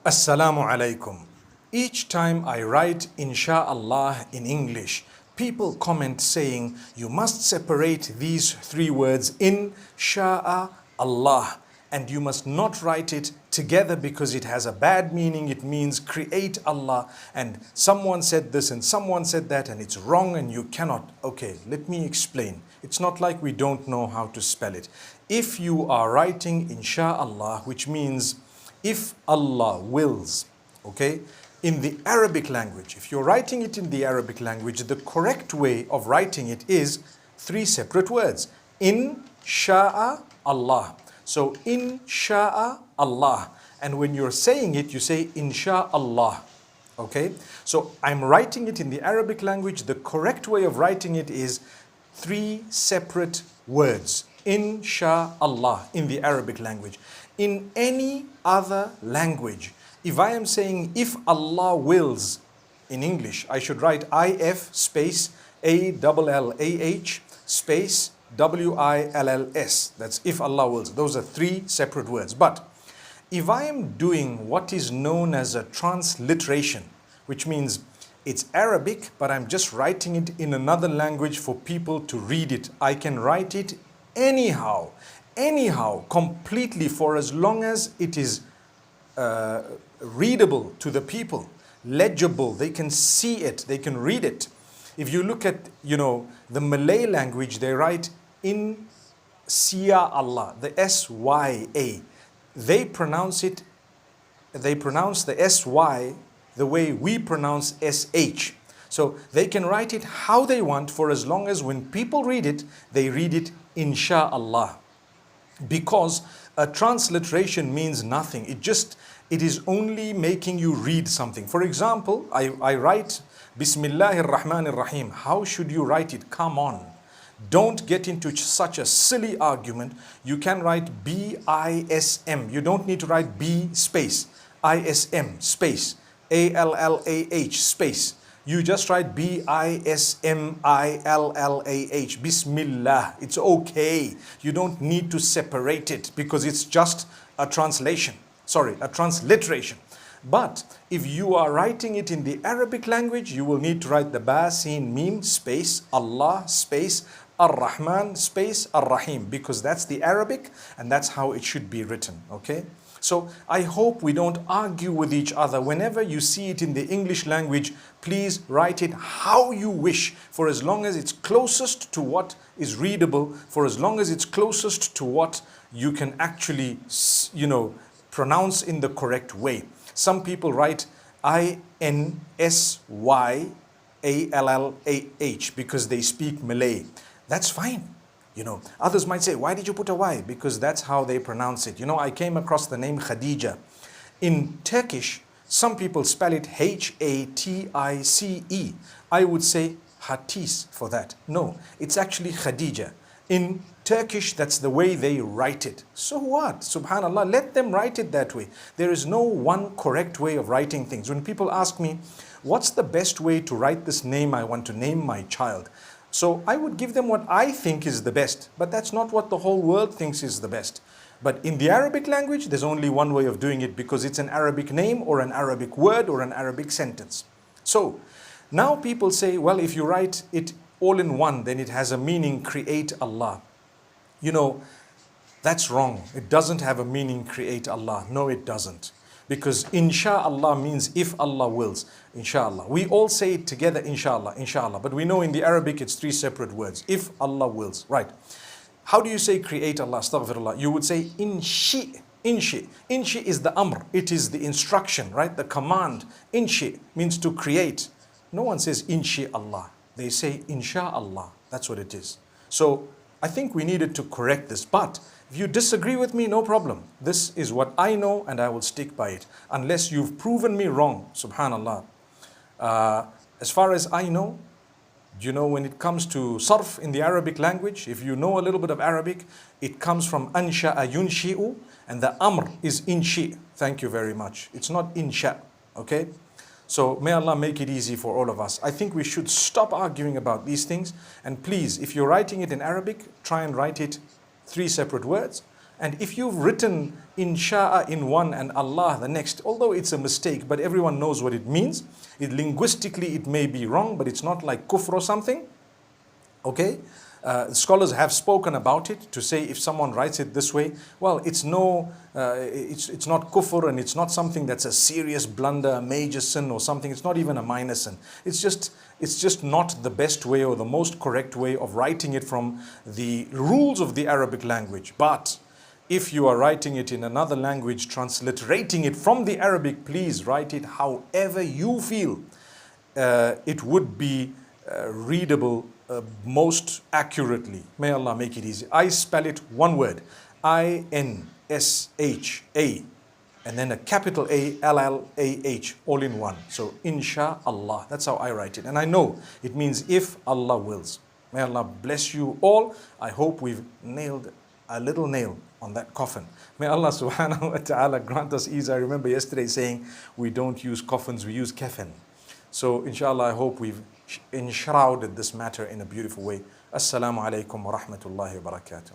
Assalamu alaikum. Each time I write inshaAllah in English, people comment saying you must separate these three words inshaAllah and you must not write it together because it has a bad meaning. It means create Allah, and someone said this and someone said that and it's wrong and you cannot. Okay, let me explain. It's not like we don't know how to spell it. If you are writing inshaAllah, which means if Allah wills, okay, in the Arabic language, if you're writing it in the Arabic language, the correct way of writing it is three separate words. inshaAllah. So inshaAllah. And when you're saying it, you say inshaAllah. Okay? So I'm writing it in the Arabic language. The correct way of writing it is three separate words. inshaAllah in the Arabic language. In any other language, if I am saying if Allah wills in English, I should write if space ALLAH space WILLS. That's if Allah wills. Those are three separate words. But if I am doing what is known as a transliteration, which means it's Arabic, but I'm just writing it in another language for people to read it, I can write it anyhow, completely, for as long as it is readable to the people, legible, they can see it, they can read it. If you look at, the Malay language, they write insyaAllah, the SYA. They pronounce the SY the way we pronounce SH. So they can write it how they want, for as long as when people read it, they read it inshaAllah. Because a transliteration means nothing. It is only making you read something. For example, I write Bismillahir Rahmanir Rahim. How should you write it? Come on. Don't get into such a silly argument. You can write BISM. You don't need to write B space ISM space ALLAH space. You just write BISMILLAH, Bismillah. It's okay. You don't need to separate it because it's just a translation. Sorry, a transliteration. But if you are writing it in the Arabic language, you will need to write the Ba, Sin, Mim, space, Allah, space, Ar-Rahman, space, Ar-Rahim, because that's the Arabic and that's how it should be written, okay? So I hope we don't argue with each other. Whenever you see it in the English language, please write it how you wish, for as long as it's closest to what is readable, for as long as it's closest to what you can actually, pronounce in the correct way. Some people write INSYALLAH because they speak Malay. That's fine. Others might say, why did you put a Y? Because that's how they pronounce it. I came across the name Khadija. In Turkish, some people spell it Hatice. I would say Hatis for that. No, it's actually Khadija. In Turkish, that's the way they write it. So what? Subhanallah, let them write it that way. There is no one correct way of writing things. When people ask me, what's the best way to write this name I want to name my child? So I would give them what I think is the best, but that's not what the whole world thinks is the best. But in the Arabic language, there's only one way of doing it because it's an Arabic name or an Arabic word or an Arabic sentence. So now people say, well, if you write it all in one, then it has a meaning, create Allah. That's wrong. It doesn't have a meaning, create Allah. No, it doesn't. Because inshaAllah means if Allah wills, inshaAllah. We all say it together, inshaAllah, inshaAllah. But we know in the Arabic it's three separate words. If Allah wills, right. How do you say create Allah, astaghfirullah? You would say inshi, inshi. Inshi is the amr. It is the instruction, right? The command. Inshi means to create. No one says inshaAllah. They say inshaAllah. That's what it is. So I think we needed to correct this. But if you disagree with me, no problem. This is what I know and I will stick by it. Unless you've proven me wrong, subhanallah. As far as I know, when it comes to sarf in the Arabic language, if you know a little bit of Arabic, it comes from ansha'a yunshi'u, and the amr is inshi. Thank you very much. It's not insha, okay? So may Allah make it easy for all of us. I think we should stop arguing about these things. And please, if you're writing it in Arabic, try and write it three separate words. And if you've written insha'a in one and Allah the next, although it's a mistake, but everyone knows what it means. Linguistically, it may be wrong, but it's not like kufr or something. Okay? Scholars have spoken about it to say if someone writes it this way, well, it's not kufr, and it's not something that's a serious blunder, a major sin or something. It's not even a minor sin. It's just not the best way or the most correct way of writing it from the rules of the Arabic language. But if you are writing it in another language, transliterating it from the Arabic, please write it however you feel it would be readable most accurately. May Allah make it easy. I spell it one word, INSHA, and then a capital ALLAH, all in one. So inshaAllah, that's how I write it. And I know it means if Allah wills. May Allah bless you all. I hope we've nailed a little nail on that coffin. May Allah subhanahu wa ta'ala grant us ease. I remember yesterday saying we don't use coffins, we use kafan. So inshallah, I hope we've enshrouded this matter in a beautiful way. Assalamu alaikum wa rahmatullahi wa barakatuh.